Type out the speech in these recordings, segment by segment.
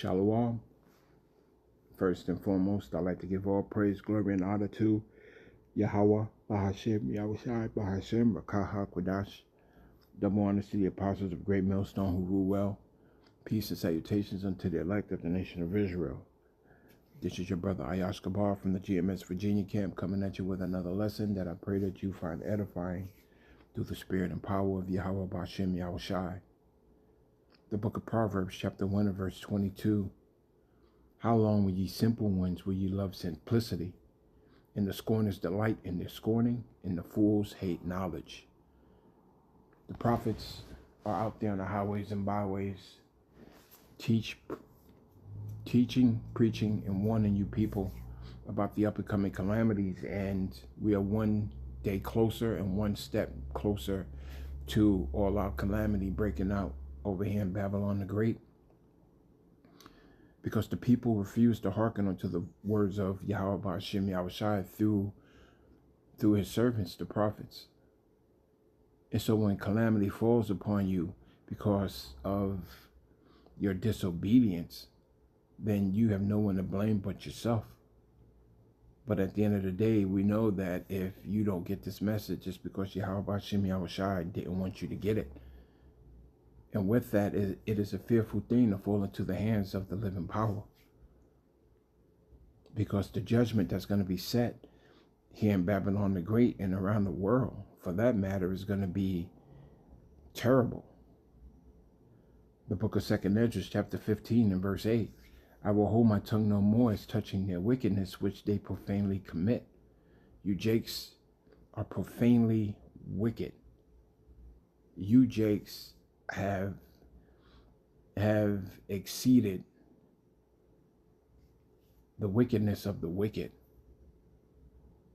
Shalom. First and foremost, I'd like to give all praise, glory, and honor to Yahweh, Bahashem, Yahushai, Bahashem, Rakaha, Kwadash. Double honors to the apostles of Great Millstone who rule well. Peace and salutations unto the elect of the nation of Israel. This is your brother Ayash Kabar from the GMS Virginia camp coming at you with another lesson that I pray that you find edifying through the spirit and power of Yahweh, Bahashem, Yahushai. The book of Proverbs, chapter 1 and verse 22. How long will ye simple ones will ye love simplicity? And the scorners delight in their scorning, and the fools hate knowledge. The prophets are out there on the highways and byways, teaching, preaching, and warning you people about the up-and-coming calamities, and we are one day closer and one step closer to all our calamity breaking out over here in Babylon the Great. Because the people refuse to hearken unto the words of Yahweh Bahashem Yahushai through his servants, the prophets. And so when calamity falls upon you because of your disobedience, then you have no one to blame but yourself. But at the end of the day, we know that if you don't get this message, it's because Yahweh Bahashem Yahushai didn't want you to get it. And with that, it is a fearful thing to fall into the hands of the living power. Because the judgment that's going to be set here in Babylon the Great and around the world, for that matter, is going to be terrible. The book of 2nd Ezra, chapter 15 and verse 8. I will hold my tongue no more as touching their wickedness, which they profanely commit. You Jakes are profanely wicked. You Jakes have exceeded the wickedness of the wicked,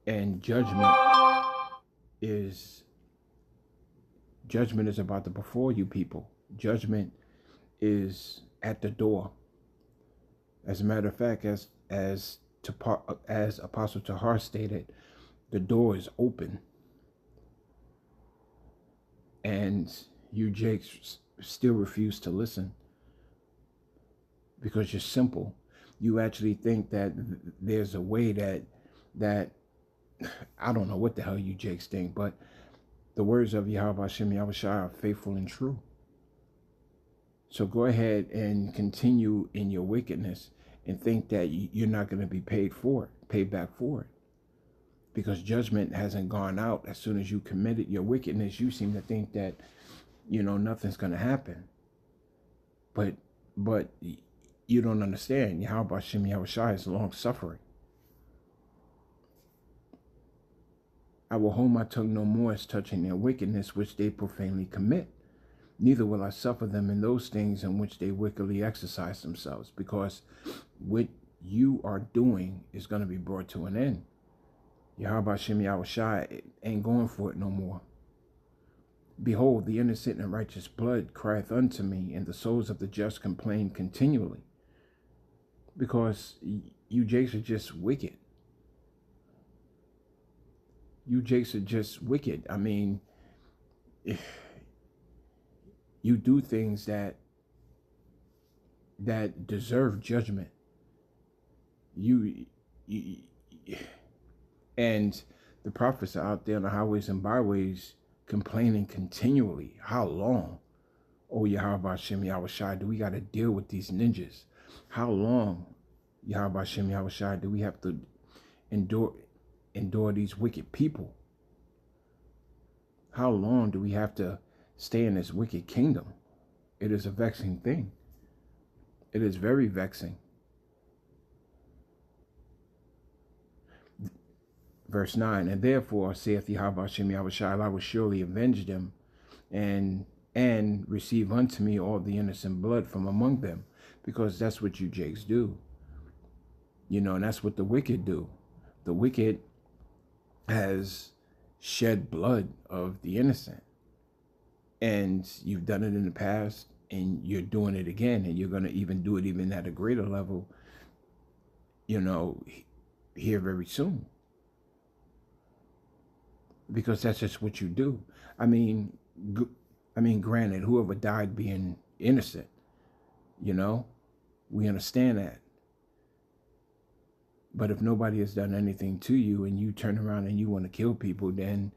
and judgment is about to befall you people. Judgment is at the door. As a matter of fact, as Apostle Tahar stated, the door is open, and you Jakes still refuse to listen because you're simple. You actually think that there's a way that I don't know what the hell you Jakes think, but the words of Yahweh Hashem Yahushai are faithful and true. So go ahead and continue in your wickedness and think that you're not going to be paid back for it. Because judgment hasn't gone out. As soon as you committed your wickedness, you seem to think that, nothing's going to happen. But you don't understand. Yahweh Hashem Yahushai is long-suffering. I will hold my tongue no more as touching their wickedness, which they profanely commit. Neither will I suffer them in those things in which they wickedly exercise themselves, because what you are doing is going to be brought to an end. Yahweh Hashem Yahushai ain't going for it no more. Behold, the innocent and righteous blood crieth unto me, and the souls of the just complain continually. Because you Jakes are just wicked. You Jakes are just wicked. I mean, you do things that deserve judgment. And the prophets are out there on the highways and byways complaining continually. How long, oh Yahweh Hashem Yahushai, do we got to deal with these ninjas? How long, Yahweh Hashem Yahushai, do we have to endure these wicked people? How long do we have to stay in this wicked kingdom? It is a vexing thing. It is very vexing. Verse 9, and therefore, saith Yahweh Hashem Yahushai, I will surely avenge them, and receive unto me all the innocent blood from among them, because that's what you Jakes do. And that's what the wicked do. The wicked has shed blood of the innocent. And you've done it in the past, and you're doing it again, and you're going to even do it even at a greater level, here very soon. Because that's just what you do. I mean, granted, whoever died being innocent, We understand that. But if nobody has done anything to you and you turn around and you want to kill people, then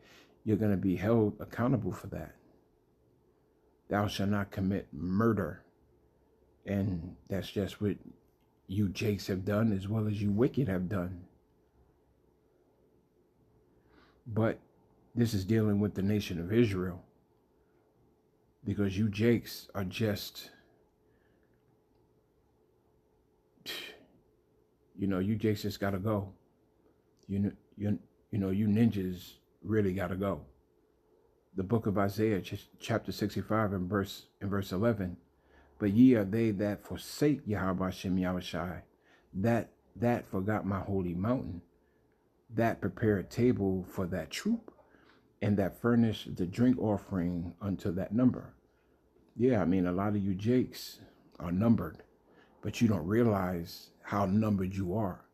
you're going to be held accountable for that. Thou shalt not commit murder. And that's just what you Jakes have done, as well as you wicked have done. But this is dealing with the nation of Israel, because you Jakes are just, you Jakes just gotta go. You ninjas really gotta go. The book of Isaiah, chapter 65 and verse 11. But ye are they that forsake Yahweh Shem Yahushai, that forgot my holy mountain, that prepare a table for that troop, and that furnish the drink offering unto that number. Yeah, I mean, a lot of you Jakes are numbered, but you don't realize how numbered you are.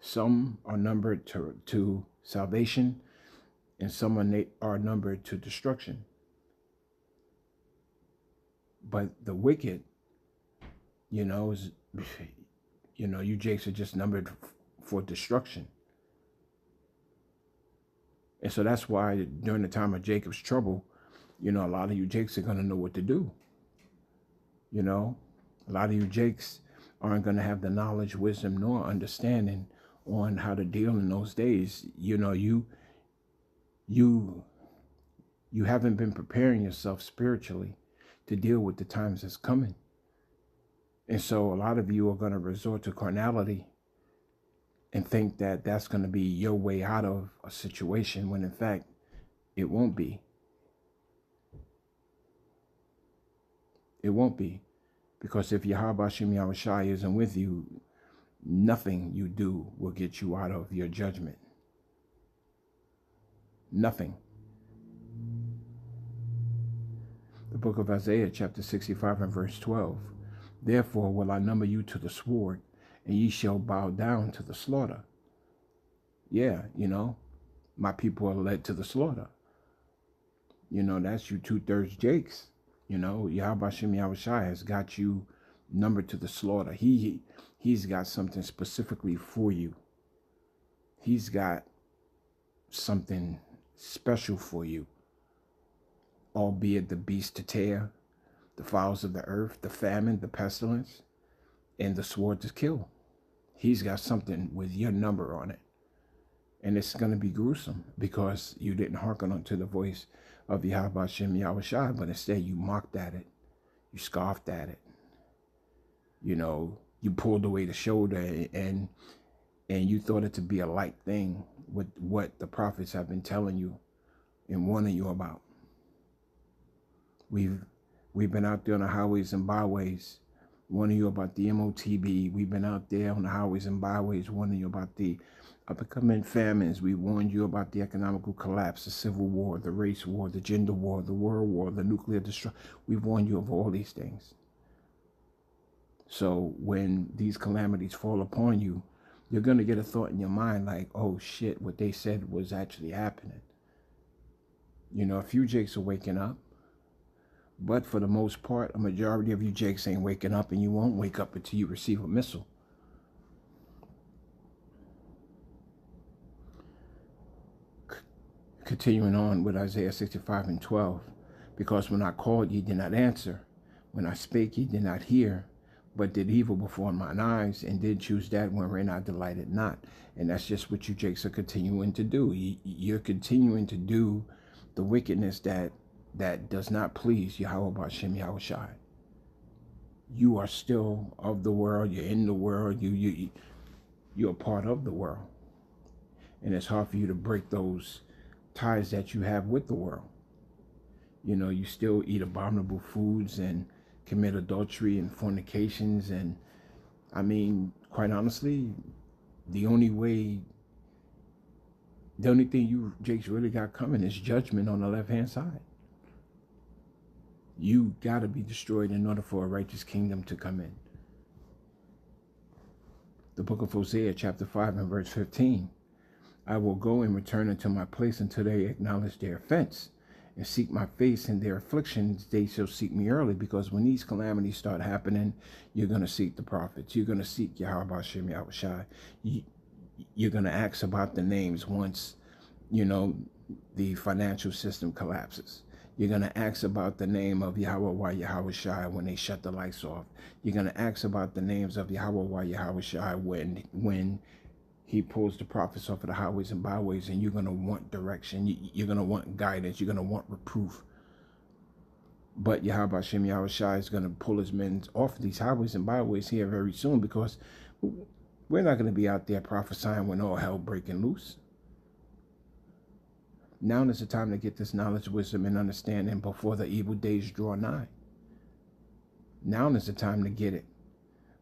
Some are numbered to salvation, and some are numbered to destruction. But the wicked, you Jakes are just numbered for destruction. And so that's why during the time of Jacob's trouble, a lot of you Jakes are going to know what to do. A lot of you Jakes aren't going to have the knowledge, wisdom, nor understanding on how to deal in those days. You haven't been preparing yourself spiritually to deal with the times that's coming. And so a lot of you are going to resort to carnality and think that that's going to be your way out of a situation, when in fact it won't be. It won't be. Because if Yahweh Shem Yahushai isn't with you, nothing you do will get you out of your judgment. Nothing. The book of Isaiah, chapter 65 and verse 12. Therefore will I number you to the sword, and ye shall bow down to the slaughter. Yeah, my people are led to the slaughter. That's you 2/3 Jakes. Yahweh Shem Yahushai has got you numbered to the slaughter. He's got something specifically for you. He's got something special for you. Albeit the beast to tear, the fowls of the earth, the famine, the pestilence, and the sword to kill. He's got something with your number on it. And it's going to be gruesome, because you didn't hearken unto the voice of Yahweh Shem Yahushai, but instead you mocked at it. You scoffed at it. You pulled away the shoulder and you thought it to be a light thing with what the prophets have been telling you and warning you about. We've been out there on the highways and byways warning you about the MOTB. We've been out there on the highways and byways warning you about the upcoming famines. We warned you about the economical collapse, the civil war, the race war, the gender war, the world war, the nuclear destruction. We've warned you of all these things. So when these calamities fall upon you, you're going to get a thought in your mind like, oh shit, what they said was actually happening. A few Jakes are waking up. But for the most part, a majority of you Jakes ain't waking up, and you won't wake up until you receive a missile. Continuing on with Isaiah 65 and 12. Because when I called, ye did not answer. When I spake, ye did not hear, but did evil before mine eyes, and did choose that wherein I delighted not. And that's just what you Jakes are continuing to do. You're continuing to do the wickedness that does not please Yahweh Shem Yahushai. You are still of the world. You're in the world. You're a part of the world. And it's hard for you to break those ties that you have with the world. You still eat abominable foods and commit adultery and fornications. And I mean, quite honestly, the only thing you Jakes really got coming is judgment on the left-hand side. You got to be destroyed in order for a righteous kingdom to come in. The book of Hosea, chapter 5 and verse 15. I will go and return unto my place until they acknowledge their offense and seek my face in their afflictions, they shall seek me early. Because when these calamities start happening, you're going to seek the prophets. You're going to seek Yahweh Hashem Yahushai. You're going to ask about the names once, the financial system collapses. You're going to ask about the name of Yahweh Yahushai when they shut the lights off. You're going to ask about the names of Yahweh Yahushai when he pulls the prophets off of the highways and byways, and you're going to want direction. You're going to want guidance. You're going to want reproof. But Yahweh Hashem Yahushai is going to pull his men off of these highways and byways here very soon, because we're not going to be out there prophesying when all hell breaking loose. Now is the time to get this knowledge, wisdom, and understanding before the evil days draw nigh. Now is the time to get it.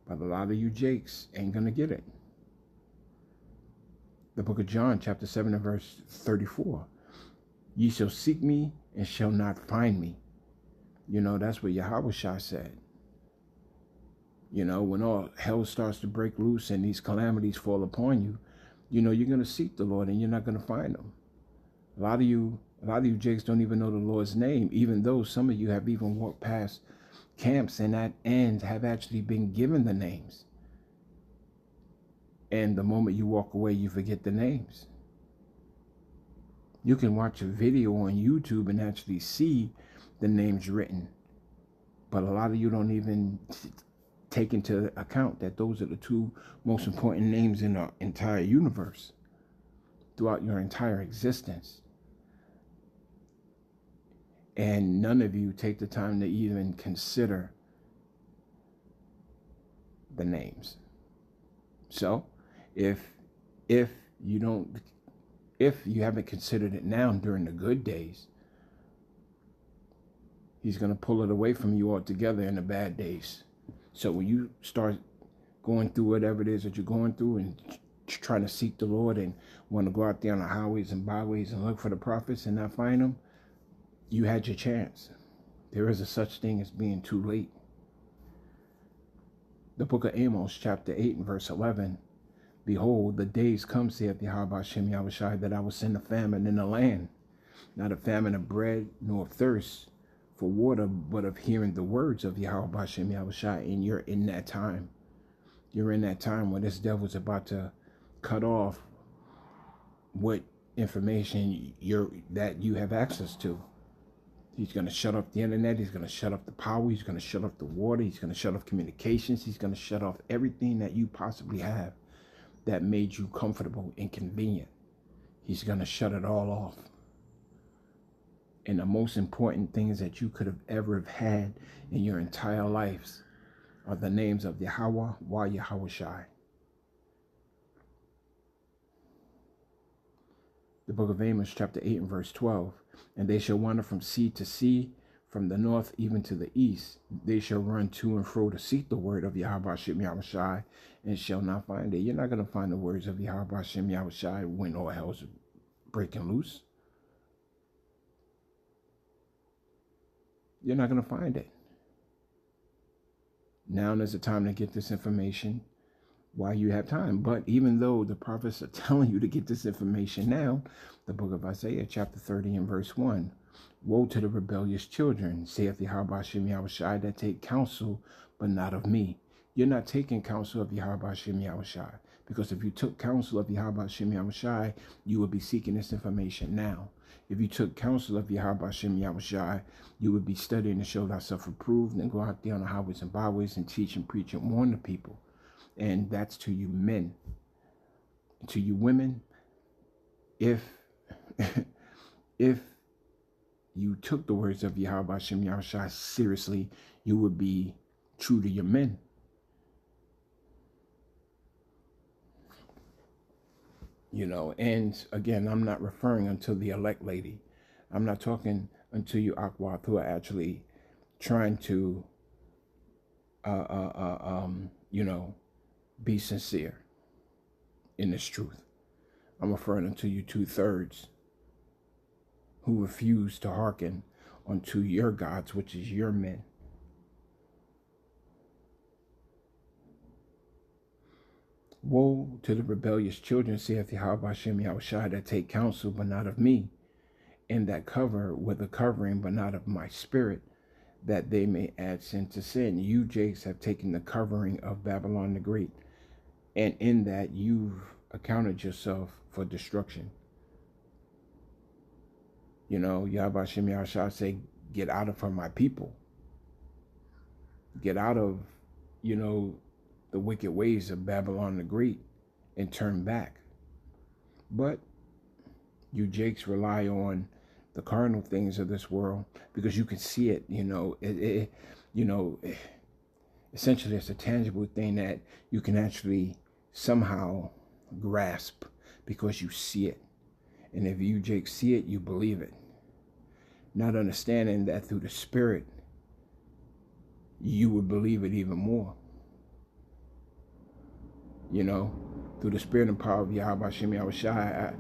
But a lot of you jakes ain't going to get it. The book of John, chapter 7 and verse 34. Ye shall seek me and shall not find me. That's what Yahushua said. When all hell starts to break loose and these calamities fall upon you, you're going to seek the Lord and you're not going to find him. A lot of you jakes don't even know the Lord's name, even though some of you have even walked past camps and have actually been given the names. And the moment you walk away, you forget the names. You can watch a video on YouTube and actually see the names written. But a lot of you don't even take into account that those are the two most important names in the entire universe throughout your entire existence. And none of you take the time to even consider the names. So if you haven't considered it now during the good days, he's going to pull it away from you altogether in the bad days. So when you start going through whatever it is that you're going through and trying to seek the Lord and want to go out there on the highways and byways and look for the prophets and not find them, you had your chance. There is a such thing as being too late. The book of Amos, chapter 8 and verse 11. Behold, the days come, saith Yahweh Hashem Yahushai, that I will send a famine in the land, not a famine of bread nor of thirst for water, but of hearing the words of Yahweh Hashem Yahushai. And you're in that time. You're in that time where this devil's about to cut off what information that you have access to. He's going to shut off the internet. He's going to shut off the power. He's going to shut off the water. He's going to shut off communications. He's going to shut off everything that you possibly have that made you comfortable and convenient. He's going to shut it all off. And the most important things that you could have ever have had in your entire lives are the names of Yahweh Yahushai. The book of Amos, chapter 8 and verse 12. And they shall wander from sea to sea, from the north even to the east. They shall run to and fro to seek the word of Yahweh Hashem Yahushai, and shall not find it. You're not going to find the words of Yahweh Hashem Yahushai when all hell's breaking loose. You're not going to find it. Now is the time to get this information while you have time. But even though the prophets are telling you to get this information now, the book of Isaiah, chapter 30 and verse 1. Woe to the rebellious children, saith Yahweh Hashem Yahushai, that take counsel, but not of me. You're not taking counsel of Yahweh Hashem Yahushai. Because if you took counsel of Yahweh Hashem Yahushai, you would be seeking this information now. If you took counsel of Yahweh Hashem Yahushai, you would be studying to show thyself approved and go out there on the highways and byways and teach and preach and warn the people. And that's to you men. To you women, if you took the words of Yahweh Hashem Yahushai seriously, you would be true to your men. And again, I'm not referring unto the elect lady. I'm not talking unto you Akwat who are actually trying to, be sincere in this truth. I'm referring unto you 2/3 who refuse to hearken unto your gods, which is your men. Woe to the rebellious children, saith Yahweh Hashem Yahushai, that take counsel, but not of me, in that cover with a covering, but not of my spirit, that they may add sin to sin. You, Jakes, have taken the covering of Babylon the Great, and in that you've accounted yourself for destruction. You know, Yahweh Shem Yahshua say, get out of her, my people. Get out of, you know, the wicked ways of Babylon the Great and turn back. But you Jakes rely on the carnal things of this world because you can see it, you know, essentially it's a tangible thing that you can actually somehow grasp because you see it. And if you Jakes see it, you believe it. Not understanding that through the Spirit, you would believe it even more. You know, through the Spirit and power of Yahweh Shem Yahushua,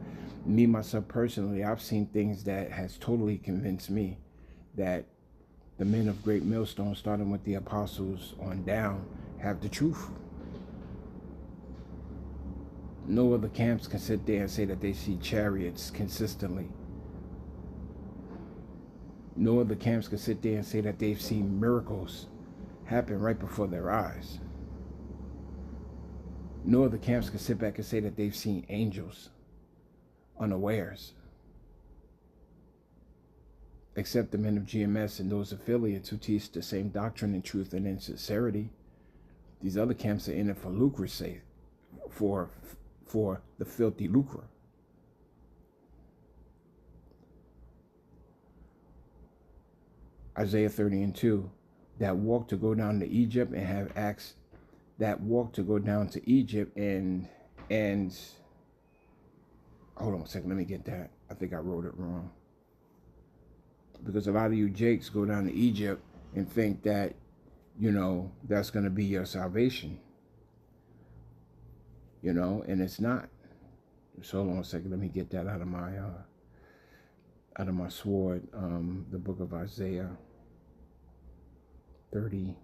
me, myself personally, I've seen things that has totally convinced me that the men of Great Millstone, starting with the apostles on down, have the truth. No other camps can sit there and say that they see chariots consistently. No other camps can sit there and say that they've seen miracles happen right before their eyes. No other camps can sit back and say that they've seen angels unawares. Except the men of GMS and those affiliates who teach the same doctrine in truth and in sincerity. These other camps are in it for lucre's sake, for the filthy lucre. Isaiah 30:2, that walk to go down to Egypt and have acts that walk to go down to Egypt and hold on a second, let me get that. I think I wrote it wrong. Because a lot of you Jakes go down to Egypt and think that, you know, that's going to be your salvation. You know, and it's not. So hold on a second, let me get that out of my sword. The book of Isaiah 30:2.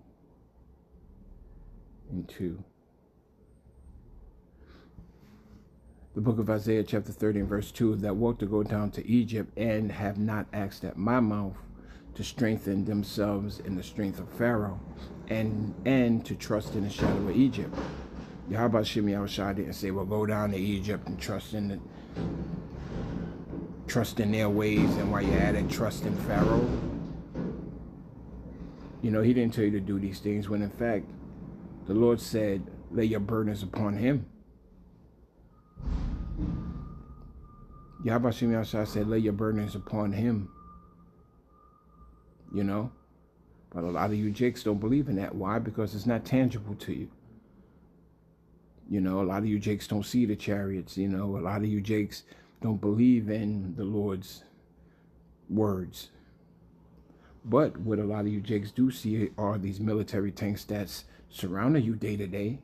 The book of Isaiah chapter 30 and verse 2, that walk to go down to Egypt and have not asked at my mouth to strengthen themselves in the strength of Pharaoh and to trust in the shadow of Egypt. Yahweh Shem Yahushua didn't say, well, go down to Egypt and trust in their ways, and while you're at it, trust in Pharaoh. You know, he didn't tell you to do these things when in fact the Lord said, lay your burdens upon him. Yahweh Shem Yahushua said, lay your burdens upon him. You know? But a lot of you Jakes don't believe in that. Why? Because it's not tangible to you. You know, a lot of you Jakes don't see the chariots. You know, a lot of you Jakes don't believe in the Lord's words. But what a lot of you Jakes do see are these military tanks that's surrounding you day to day.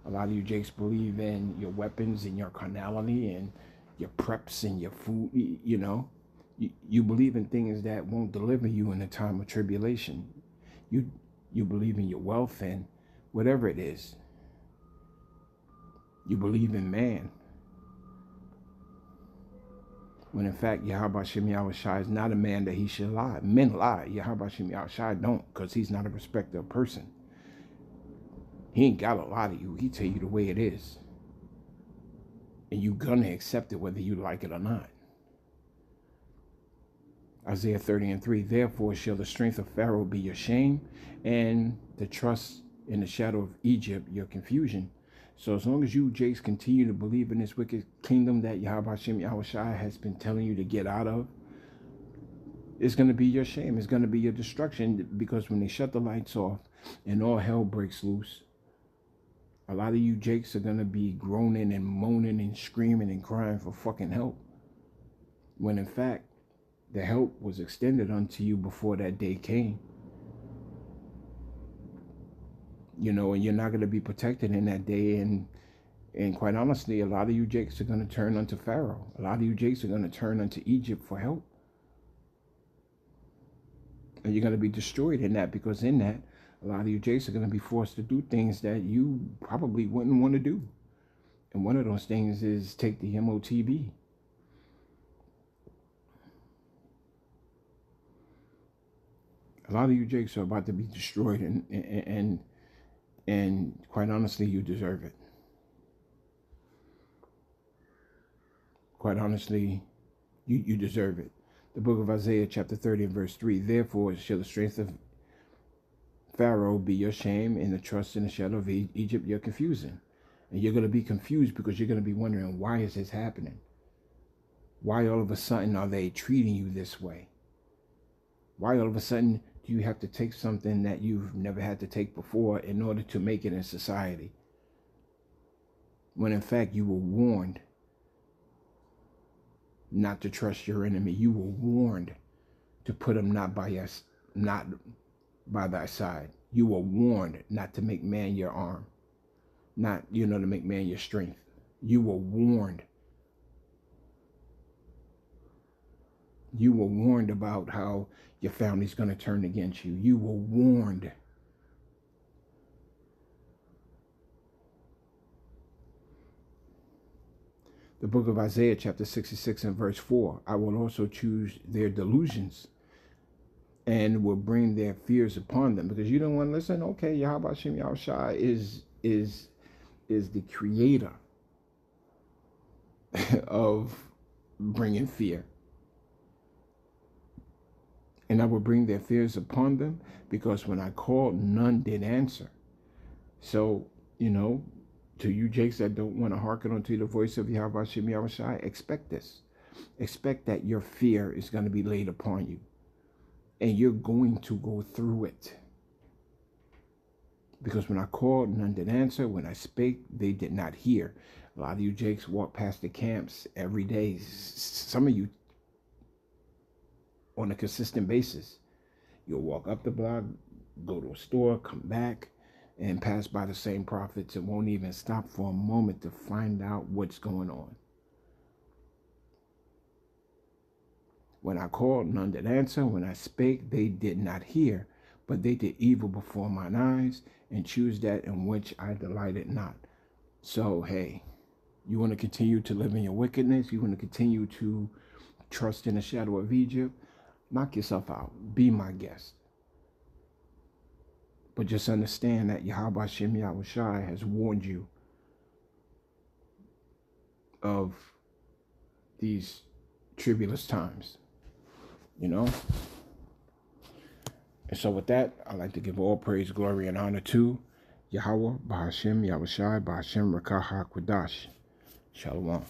A lot of you Jakes believe in your weapons and your carnality and your preps and your food, you know. You believe in things that won't deliver you in a time of tribulation. You believe in your wealth and whatever it is. You believe in man. When in fact, Yahweh Shem Yahushua is not a man that he should lie. Men lie. Yahweh Shem Yahushua don't, because he's not a respecter of person. He ain't got a lie to you. He tell you the way it is. And you gonna accept it whether you like it or not. Isaiah 30:3, therefore shall the strength of Pharaoh be your shame, and the trust in the shadow of Egypt your confusion. So as long as you Jakes continue to believe in this wicked kingdom that Yahweh Shem Yahushua has been telling you to get out of, it's going to be your shame. It's going to be your destruction, because when they shut the lights off and all hell breaks loose, a lot of you Jakes are going to be groaning and moaning and screaming and crying for fucking help. When in fact, the help was extended unto you before that day came. You know, and you're not going to be protected in that day. And quite honestly, a lot of you Jakes are going to turn unto Pharaoh. A lot of you Jakes are going to turn unto Egypt for help. And you're going to be destroyed in that, because in that, a lot of you Jakes are going to be forced to do things that you probably wouldn't want to do. And one of those things is take the MOTB. A lot of you Jakes are about to be destroyed, and quite honestly, you deserve it. Quite honestly, you deserve it. The book of Isaiah, chapter 30 and verse 3. Therefore shall the strength of Pharaoh be your shame, and the trust in the shadow of Egypt your confusion. And you're going to be confused because you're going to be wondering, why is this happening? Why all of a sudden are they treating you this way? Why all of a sudden do you have to take something that you've never had to take before in order to make it in society? When in fact you were warned not to trust your enemy. You were warned to put him not by thy side. You were warned not to make man your arm, not, to make man your strength. You were warned. You were warned about how your family's going to turn against you. You were warned. The book of Isaiah, chapter 66 and verse 4. I will also choose their delusions and will bring their fears upon them. Because you don't want to listen. Okay, Yahweh Hashem Yahushua is the creator of bringing fear. And I will bring their fears upon them, because when I called, none did answer. So, to you Jakes that don't want to hearken unto the voice of Yahweh Hashem Yahushua, expect this. Expect that your fear is going to be laid upon you. And you're going to go through it. Because when I called, none did answer. When I spake, they did not hear. A lot of you Jakes walk past the camps every day. Some of you on a consistent basis. You'll walk up the block, go to a store, come back, and pass by the same prophets and won't even stop for a moment to find out what's going on. When I called, none did answer. When I spake, they did not hear. But they did evil before mine eyes, and choose that in which I delighted not. So, hey, you want to continue to live in your wickedness? You want to continue to trust in the shadow of Egypt? Knock yourself out. Be my guest. But just understand that Yahweh Hashem Yahushua has warned you of these tribulous times. And so with that, I'd like to give all praise, glory, and honor to Yahweh, Bahashem, Yahushua, Bahashem, Rakah HaKodash. Shalom.